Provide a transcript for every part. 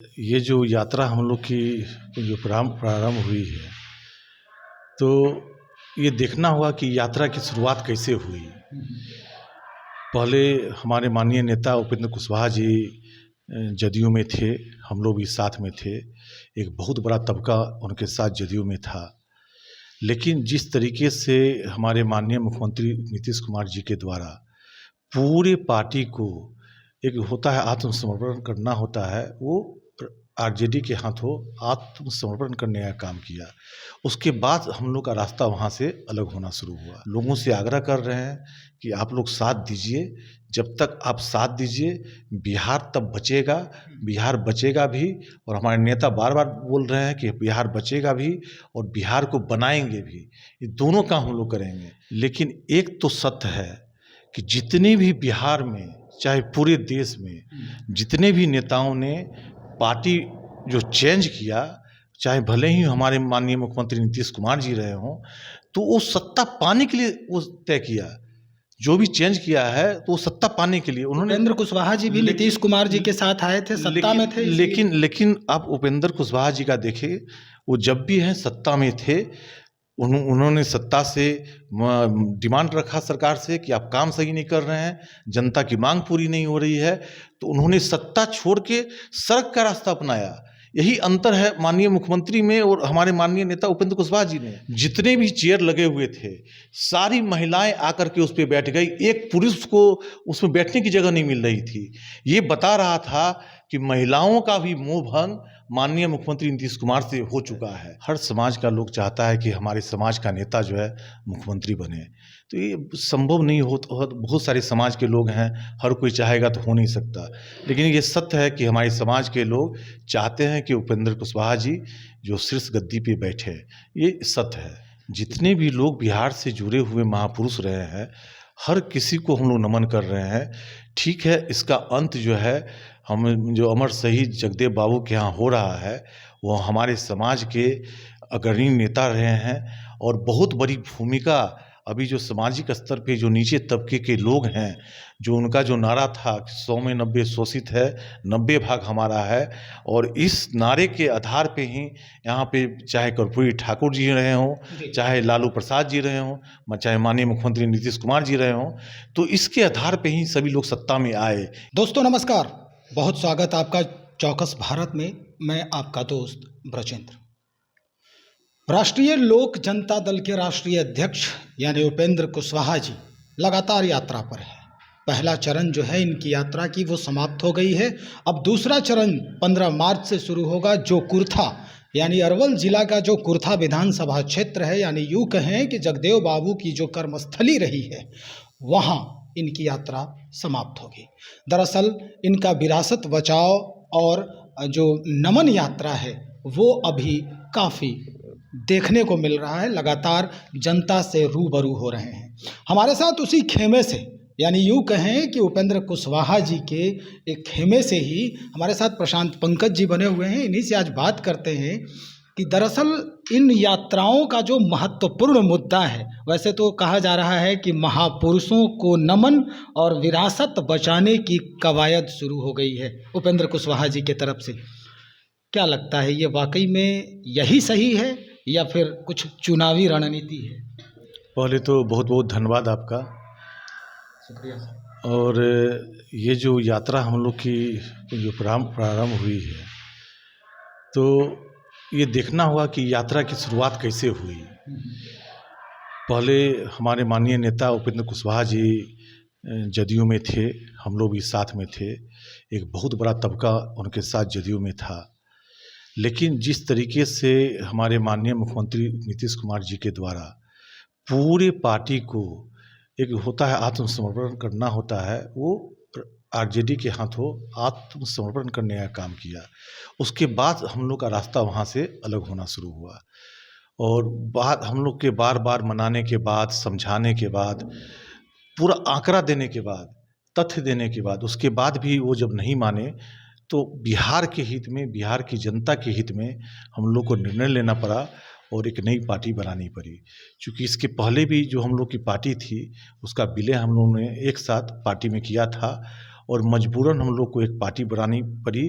ये जो यात्रा हम लोग की जो प्रारंभ हुई है, तो ये देखना होगा कि यात्रा की शुरुआत कैसे हुई। पहले हमारे माननीय नेता उपेंद्र कुशवाहा जी जदयू में थे, हम लोग भी साथ में थे। एक बहुत बड़ा तबका उनके साथ जदयू में था। लेकिन जिस तरीके से हमारे माननीय मुख्यमंत्री नीतीश कुमार जी के द्वारा पूरे पार्टी को एक होता है आत्मसमर्पण करना होता है, वो आरजेडी के हाथों आत्मसमर्पण करने का काम किया। उसके बाद हम लोग का रास्ता वहाँ से अलग होना शुरू हुआ। लोगों से आग्रह कर रहे हैं कि आप लोग साथ दीजिए। जब तक आप साथ दीजिए, बिहार तब बचेगा। बिहार बचेगा भी, और हमारे नेता बार बार बोल रहे हैं कि बिहार बचेगा भी और बिहार को बनाएंगे भी। ये दोनों काम हम लोग करेंगे। लेकिन एक तो सत्य है कि जितने भी बिहार में, चाहे पूरे देश में जितने भी नेताओं ने पार्टी जो चेंज किया, चाहे भले ही हमारे माननीय मुख्यमंत्री नीतीश कुमार जी रहे हों, तो वो सत्ता पाने के लिए वो तय किया। जो भी चेंज किया है तो वो सत्ता पाने के लिए उन्होंने। उपेंद्र कुशवाहा जी भी नीतीश कुमार जी के साथ आए थे, सत्ता में थे। लेकिन आप उपेंद्र कुशवाहा जी का देखिए, वो जब भी हैं सत्ता में थे, उन्होंने सत्ता से डिमांड रखा सरकार से कि आप काम सही नहीं कर रहे हैं, जनता की मांग पूरी नहीं हो रही है, तो उन्होंने सत्ता छोड़ के सड़क का रास्ता अपनाया। यही अंतर है माननीय मुख्यमंत्री में और हमारे माननीय नेता उपेंद्र कुशवाहा जी ने। जितने भी चेयर लगे हुए थे, सारी महिलाएं आकर के उस पर बैठ गई। एक पुरुष को उसमें बैठने की जगह नहीं मिल रही थी। ये बता रहा था कि महिलाओं का भी मोह भंग माननीय मुख्यमंत्री नीतीश कुमार से हो चुका है। हर समाज का लोग चाहता है कि हमारे समाज का नेता जो है मुख्यमंत्री बने, तो ये संभव नहीं हो। बहुत सारे समाज के लोग हैं, हर कोई चाहेगा तो हो नहीं सकता। लेकिन ये सत्य है कि हमारे समाज के लोग चाहते हैं कि उपेंद्र कुशवाहा जी जो शीर्ष गद्दी पे बैठे, ये सत्य है। जितने भी लोग बिहार से जुड़े हुए महापुरुष रहे हैं, हर किसी को हम लोग नमन कर रहे हैं। ठीक है, इसका अंत जो है, हम जो अमर शहीद जगदेव बाबू के यहाँ हो रहा है, वो हमारे समाज के अग्रणी नेता रहे हैं और बहुत बड़ी भूमिका अभी जो सामाजिक स्तर पे जो नीचे तबके के लोग हैं, जो उनका जो नारा था 100 में 90 शोषित है, 90 भाग हमारा है, और इस नारे के आधार पे ही यहाँ पे चाहे कर्पूरी ठाकुर जी रहे हों, चाहे लालू प्रसाद जी रहे हों, चाहे माननीय मुख्यमंत्री नीतीश कुमार जी रहे हों, तो इसके आधार पे ही सभी लोग सत्ता में आए। दोस्तों नमस्कार, बहुत स्वागत आपका चौकस भारत में। मैं आपका दोस्त ब्रजेंद्र। राष्ट्रीय लोक जनता दल के राष्ट्रीय अध्यक्ष यानी उपेंद्र कुशवाहा जी लगातार यात्रा पर है। पहला चरण जो है इनकी यात्रा की वो समाप्त हो गई है। अब दूसरा चरण 15 मार्च से शुरू होगा, जो कुर्था यानी अरवल जिला का जो कुर्था विधानसभा क्षेत्र है, यानी यूँ कहें कि जगदेव बाबू की जो कर्मस्थली रही है, वहाँ इनकी यात्रा समाप्त होगी। दरअसल इनका विरासत बचाओ और जो नमन यात्रा है वो अभी काफ़ी देखने को मिल रहा है। लगातार जनता से रूबरू हो रहे हैं। हमारे साथ उसी खेमे से, यानी यूँ कहें कि उपेंद्र कुशवाहा जी के एक खेमे से ही हमारे साथ प्रशांत पंकज जी बने हुए हैं। इन्हीं से आज बात करते हैं कि दरअसल इन यात्राओं का जो महत्वपूर्ण मुद्दा है, वैसे तो कहा जा रहा है कि महापुरुषों को नमन और विरासत बचाने की कवायद शुरू हो गई है उपेंद्र कुशवाहा जी के तरफ से। क्या लगता है, ये वाकई में यही सही है या फिर कुछ चुनावी रणनीति है? पहले तो बहुत बहुत धन्यवाद आपका। शुक्रिया सर। और ये जो यात्रा हम लोग की जो प्रारंभ हुई है, तो ये देखना होगा कि यात्रा की शुरुआत कैसे हुई। पहले हमारे माननीय नेता उपेंद्र कुशवाहा जी जदयू में थे, हम लोग भी साथ में थे। एक बहुत बड़ा तबका उनके साथ जदयू में था। लेकिन जिस तरीके से हमारे माननीय मुख्यमंत्री नीतीश कुमार जी के द्वारा पूरे पार्टी को एक होता है आत्मसमर्पण करना होता है, वो आरजेडी के हाथों आत्मसमर्पण करने का काम किया। उसके बाद हम लोग का रास्ता वहाँ से अलग होना शुरू हुआ। और बात हम लोग के बार बार मनाने के बाद, समझाने के बाद, पूरा आंकड़ा देने के बाद, तथ्य देने के बाद, उसके बाद भी वो जब नहीं माने, तो बिहार के हित में, बिहार की जनता के हित में हम लोग को निर्णय लेना पड़ा और एक नई पार्टी बनानी पड़ी। क्योंकि इसके पहले भी जो हम लोग की पार्टी थी, उसका विलय हम लोगों ने एक साथ पार्टी में किया था और मजबूरन हम लोग को एक पार्टी बनानी पड़ी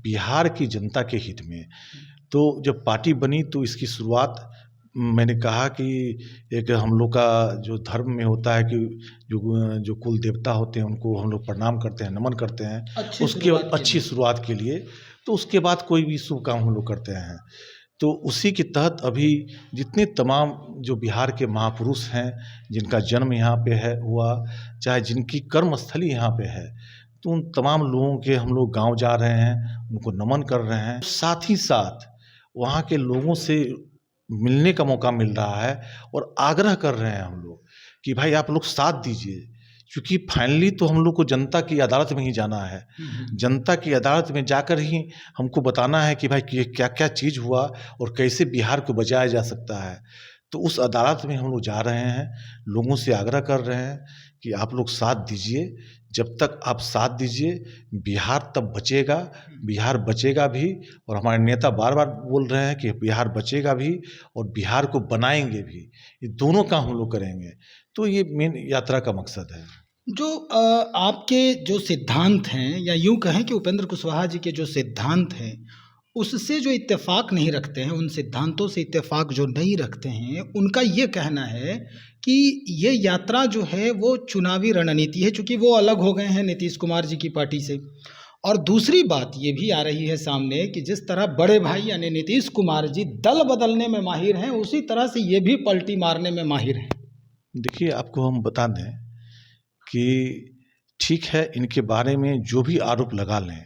बिहार की जनता के हित में। तो जब पार्टी बनी तो इसकी शुरुआत मैंने कहा कि एक हम लोग का जो धर्म में होता है कि जो कुल देवता होते हैं उनको हम लोग प्रणाम करते हैं, नमन करते हैं, उसके अच्छी शुरुआत के लिए। तो उसके बाद कोई भी शुभ काम हम लोग करते हैं। तो उसी के तहत अभी जितने तमाम जो बिहार के महापुरुष हैं जिनका जन्म यहाँ पे है हुआ, चाहे जिनकी कर्मस्थली यहाँ पे है, तो उन तमाम लोगों के हम लोग गांव जा रहे हैं, उनको नमन कर रहे हैं। साथ ही साथ वहाँ के लोगों से मिलने का मौका मिल रहा है और आग्रह कर रहे हैं हम लोग कि भाई आप लोग साथ दीजिए, क्योंकि फाइनली तो हम लोग को जनता की अदालत में ही जाना है। जनता की अदालत में जाकर ही हमको बताना है कि भाई क्या क्या चीज़ हुआ और कैसे बिहार को बचाया जा सकता है। तो उस अदालत में हम लोग जा रहे हैं, लोगों से आग्रह कर रहे हैं कि आप लोग साथ दीजिए। जब तक आप साथ दीजिए बिहार तब बचेगा, बिहार बचेगा भी। और हमारे नेता बार बार बोल रहे हैं कि बिहार बचेगा भी और बिहार को बनाएंगे भी। ये दोनों काम हम लोग करेंगे। तो ये मेन यात्रा का मकसद है। जो आपके जो सिद्धांत हैं, या यूं कहें कि उपेंद्र कुशवाहा जी के जो सिद्धांत हैं, उससे जो इत्तेफाक नहीं रखते हैं, उन सिद्धांतों से इत्तेफाक जो नहीं रखते हैं, उनका ये कहना है कि ये यात्रा जो है वो चुनावी रणनीति है, चूँकि वो अलग हो गए हैं नीतीश कुमार जी की पार्टी से। और दूसरी बात ये भी आ रही है सामने कि जिस तरह बड़े भाई यानी नीतीश कुमार जी दल बदलने में माहिर हैं, उसी तरह से ये भी पलटी मारने में माहिर हैं। देखिए, आपको हम बता दें कि ठीक है, इनके बारे में जो भी आरोप लगा लें,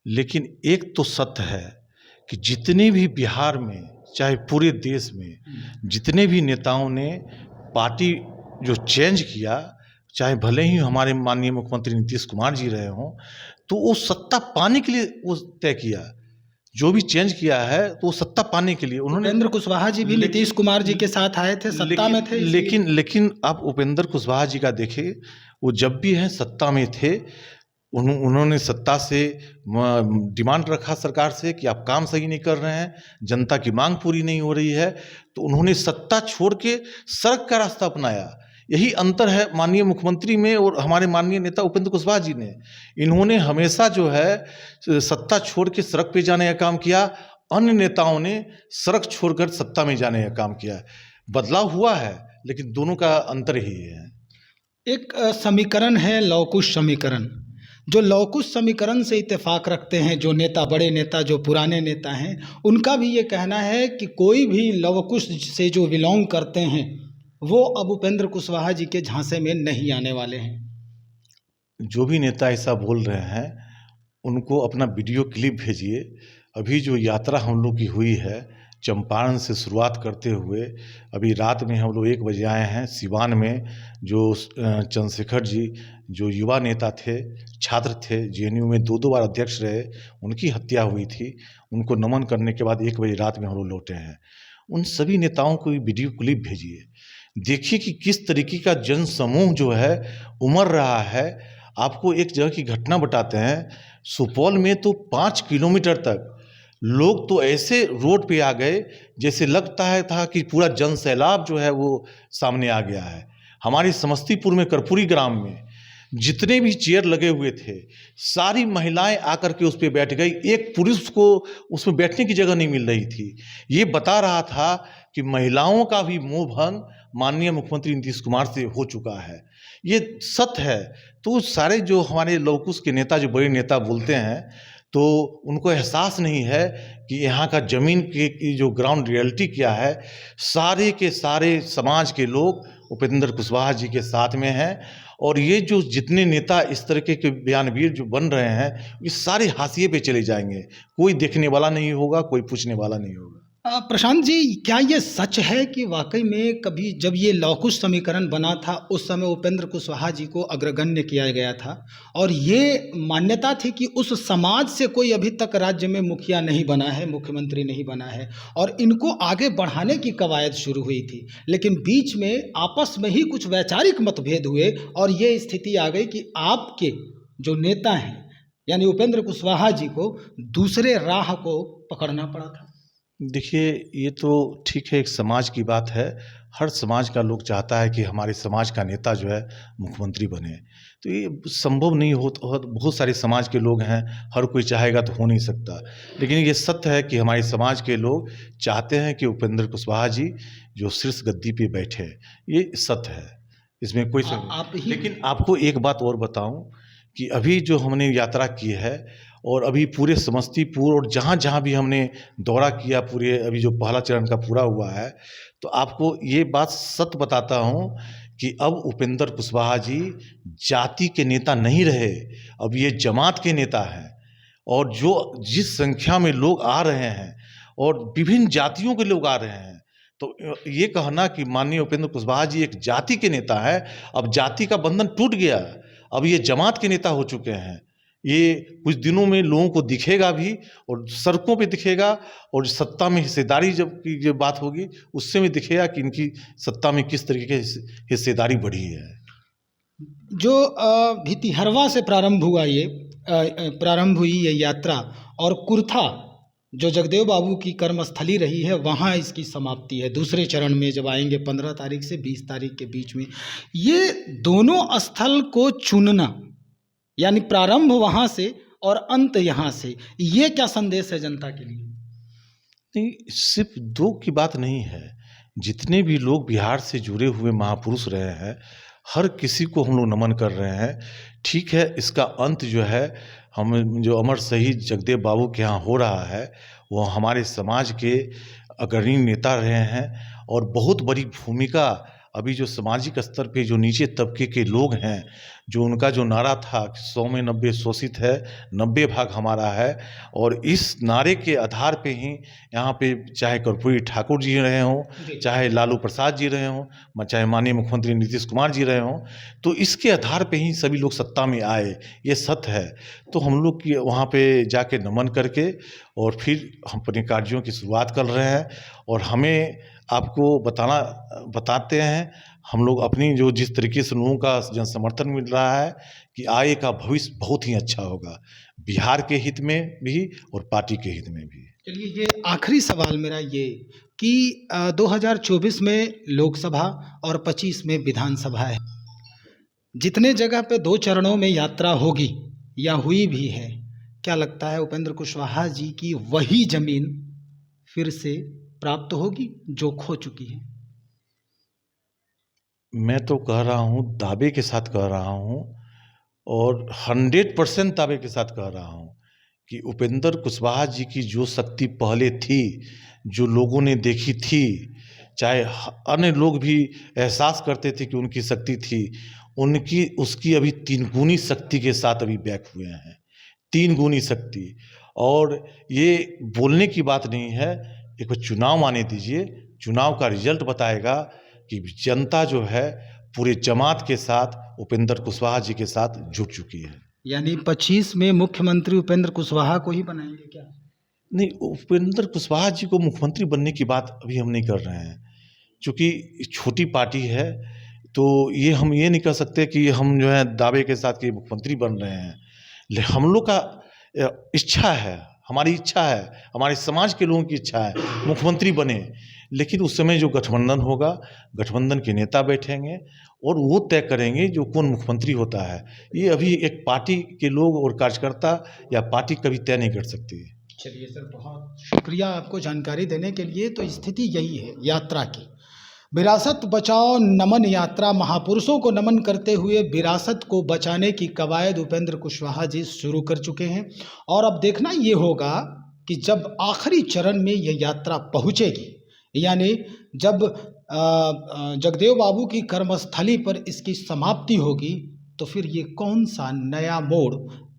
लेकिन एक तो सत्य है कि जितने भी बिहार में, चाहे पूरे देश में, जितने भी नेताओं ने पार्टी जो चेंज किया, चाहे भले ही हमारे माननीय मुख्यमंत्री नीतीश कुमार जी रहे हों, तो वो सत्ता पाने के लिए वो तय किया। जो भी चेंज किया है तो वो सत्ता पाने के लिए उन्होंने। उपेंद्र कुशवाहा जी भी नीतीश कुमार जी के साथ आए थे, सत्ता में थे। लेकिन आप उपेंद्र कुशवाहा जी का देखिए, वो जब भी हैं सत्ता में थे, उन्होंने सत्ता से डिमांड रखा सरकार से कि आप काम सही नहीं कर रहे हैं, जनता की मांग पूरी नहीं हो रही है, तो उन्होंने सत्ता छोड़ के सड़क का रास्ता अपनाया। यही अंतर है माननीय मुख्यमंत्री में और हमारे माननीय नेता उपेंद्र कुशवाहा जी ने। इन्होंने हमेशा जो है सत्ता छोड़ के सड़क पे जाने का काम किया, अन्य नेताओं ने सड़क छोड़कर सत्ता में जाने का काम किया। बदलाव हुआ है, लेकिन दोनों का अंतर ही है। एक समीकरण है लवकुश समीकरण, जो लवकुश समीकरण से इत्तेफाक रखते हैं जो नेता, बड़े नेता, जो पुराने नेता हैं, उनका भी ये कहना है कि कोई भी लवकुश से जो बिलोंग करते हैं वो अब उपेंद्र कुशवाहा जी के झांसे में नहीं आने वाले हैं। जो भी नेता ऐसा बोल रहे हैं उनको अपना वीडियो क्लिप भेजिए। अभी जो यात्रा हम लोग की हुई है, चंपारण से शुरुआत करते हुए अभी रात में हम लोग 1 बजे आए हैं सिवान में। जो चंद्रशेखर जी जो युवा नेता थे, छात्र थे, जेएनयू में 2-2 बार अध्यक्ष रहे, उनकी हत्या हुई थी। उनको नमन करने के बाद 1 बजे रात में हम लोग लौटे हैं। उन सभी नेताओं को वीडियो क्लिप भेजिए, देखिए कि किस तरीके का जन समूह जो है उमड़ रहा है। आपको एक जगह की घटना बताते हैं, सुपौल में तो 5 किलोमीटर तक लोग तो ऐसे रोड पे आ गए जैसे लगता है था कि पूरा जन सैलाब जो है वो सामने आ गया है। हमारी समस्तीपुर में कर्पूरी ग्राम में जितने भी चेयर लगे हुए थे, सारी महिलाएं आकर के उस पर बैठ गई। एक पुरुष को उसमें बैठने की जगह नहीं मिल रही थी। ये बता रहा था कि महिलाओं का भी मोह भंग माननीय मुख्यमंत्री नीतीश कुमार से हो चुका है। ये सत्य है। तो सारे जो हमारे लवकुश के नेता, जो बड़े नेता बोलते हैं, तो उनको एहसास नहीं है कि यहाँ का ज़मीन की जो ग्राउंड रियलिटी क्या है। सारे के सारे समाज के लोग उपेंद्र कुशवाहा जी के साथ में हैं। और ये जो जितने नेता इस तरीके के बयानवीर जो बन रहे हैं, ये सारे हाशिए पे चले जाएंगे। कोई देखने वाला नहीं होगा, कोई पूछने वाला नहीं होगा। प्रशांत जी, क्या ये सच है कि वाकई में कभी जब ये लवकुश समीकरण बना था उस समय उपेंद्र कुशवाहा जी को अग्रगण्य किया गया था और ये मान्यता थी कि उस समाज से कोई अभी तक राज्य में मुखिया नहीं बना है, मुख्यमंत्री नहीं बना है, और इनको आगे बढ़ाने की कवायद शुरू हुई थी, लेकिन बीच में आपस में ही कुछ वैचारिक मतभेद हुए और ये स्थिति आ गई कि आपके जो नेता हैं यानी उपेंद्र कुशवाहा जी को दूसरे राह को पकड़ना पड़ा था? देखिए, ये तो ठीक है, एक समाज की बात है। हर समाज का लोग चाहता है कि हमारे समाज का नेता जो है मुख्यमंत्री बने। तो ये संभव नहीं हो, बहुत सारे समाज के लोग हैं, हर कोई चाहेगा तो हो नहीं सकता। लेकिन ये सत्य है कि हमारे समाज के लोग चाहते हैं कि उपेंद्र कुशवाहा जी जो शीर्ष गद्दी पे बैठे, ये सत्य है, इसमें कोई लेकिन आपको एक बात और बताऊं कि अभी जो हमने यात्रा की है और अभी पूरे समस्तीपुर और जहाँ जहाँ भी हमने दौरा किया, पूरे अभी जो पहला चरण का पूरा हुआ है, तो आपको ये बात सत्य बताता हूँ कि अब उपेंद्र कुशवाहा जी जाति के नेता नहीं रहे, अब ये जमात के नेता हैं। और जो जिस संख्या में लोग आ रहे हैं और विभिन्न जातियों के लोग आ रहे हैं, तो ये कहना कि माननीय उपेंद्र कुशवाहा जी एक जाति के नेता है, अब जाति का बंधन टूट गया, अब ये जमात के नेता हो चुके हैं। ये कुछ दिनों में लोगों को दिखेगा भी और सड़कों पे दिखेगा, और सत्ता में हिस्सेदारी जब की जो बात होगी उससे भी दिखेगा कि इनकी सत्ता में किस तरीके की हिस्सेदारी बढ़ी है। जो भितिहरवा से प्रारंभ हुई ये यात्रा और कुर्था जो जगदेव बाबू की कर्मस्थली रही है, वहाँ इसकी समाप्ति है। दूसरे चरण में जब आएंगे 15 तारीख से 20 तारीख के बीच में, ये दोनों स्थल को चुनना, यानी प्रारंभ वहाँ से और अंत यहाँ से, ये क्या संदेश है जनता के लिए? नहीं, सिर्फ दो की बात नहीं है, जितने भी लोग बिहार से जुड़े हुए महापुरुष रहे हैं, हर किसी को हम लोग नमन कर रहे हैं। ठीक है, इसका अंत जो है हम जो अमर शहीद जगदेव बाबू के यहाँ हो रहा है, वो हमारे समाज के अग्रणी नेता रहे हैं और बहुत बड़ी भूमिका अभी जो सामाजिक स्तर पे जो नीचे तबके के लोग हैं, जो उनका जो नारा था 100 में 90 शोषित है, 90 भाग हमारा है, और इस नारे के आधार पे ही यहाँ पे चाहे कर्पूरी ठाकुर जी रहे हों, चाहे लालू प्रसाद जी रहे हों, चाहे माननीय मुख्यमंत्री नीतीश कुमार जी रहे हों, तो इसके आधार पे ही सभी लोग सत्ता में आए, ये सत्य है। तो हम लोग की वहाँ पे जाके नमन करके और फिर हम अपने कार्यों की शुरुआत कर रहे हैं। और हमें आपको बताते हैं हम लोग अपनी जो जिस तरीके से लोगों का जन समर्थन मिल रहा है कि आगे का भविष्य बहुत ही अच्छा होगा, बिहार के हित में भी और पार्टी के हित में भी। चलिए, ये आखिरी सवाल मेरा ये कि 2024 में लोकसभा और 25 में विधानसभा है, जितने जगह पे 2 चरणों में यात्रा होगी या हुई भी है, क्या लगता है उपेंद्र कुशवाहा जी की वही जमीन फिर से प्राप्त होगी जो खो चुकी है? मैं तो कह रहा हूँ, दावे के साथ कह रहा हूँ और 100% दावे के साथ कह रहा हूँ कि उपेंद्र कुशवाहा जी की जो शक्ति पहले थी, जो लोगों ने देखी थी, चाहे अन्य लोग भी एहसास करते थे कि उनकी शक्ति थी, उनकी उसकी अभी 3 गुनी शक्ति के साथ अभी बैक हुए हैं, 3 गुनी शक्ति। और ये बोलने की बात नहीं है, एक चुनाव आने दीजिए, चुनाव का रिजल्ट बताएगा कि जनता जो है पूरे जमात के साथ उपेंद्र कुशवाहा जी के साथ जुट चुकी है। यानी 25 में मुख्यमंत्री उपेंद्र कुशवाहा को ही बनाएंगे क्या? नहीं, उपेंद्र कुशवाहा जी को मुख्यमंत्री बनने की बात अभी हम नहीं कर रहे हैं, क्योंकि छोटी पार्टी है, तो ये हम ये नहीं कह सकते कि हम जो है दावे के साथ कि मुख्यमंत्री बन रहे हैं। हम लोग का इच्छा है, हमारी इच्छा है, हमारे समाज के लोगों की इच्छा है मुख्यमंत्री बने, लेकिन उस समय जो गठबंधन होगा, गठबंधन के नेता बैठेंगे और वो तय करेंगे जो कौन मुख्यमंत्री होता है। ये अभी एक पार्टी के लोग और कार्यकर्ता या पार्टी कभी तय नहीं कर सकती। चलिए सर, बहुत शुक्रिया आपको जानकारी देने के लिए। तो स्थिति यही है यात्रा की, विरासत बचाओ नमन यात्रा, महापुरुषों को नमन करते हुए विरासत को बचाने की कवायद उपेंद्र कुशवाहा जी शुरू कर चुके हैं। और अब देखना ये होगा कि जब आखिरी चरण में ये यात्रा पहुंचेगी, यानी जब जगदेव बाबू की कर्मस्थली पर इसकी समाप्ति होगी, तो फिर ये कौन सा नया मोड़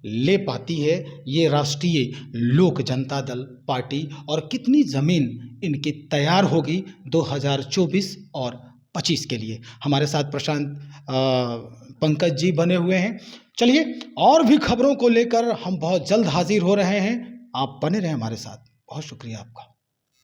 ले पाती है ये राष्ट्रीय लोक जनता दल पार्टी, और कितनी ज़मीन इनकी तैयार होगी 2024 और 25 के लिए। हमारे साथ प्रशांत पंकज जी बने हुए हैं। चलिए, और भी खबरों को लेकर हम बहुत जल्द हाजिर हो रहे हैं, आप बने रहें हमारे साथ। बहुत शुक्रिया आपका।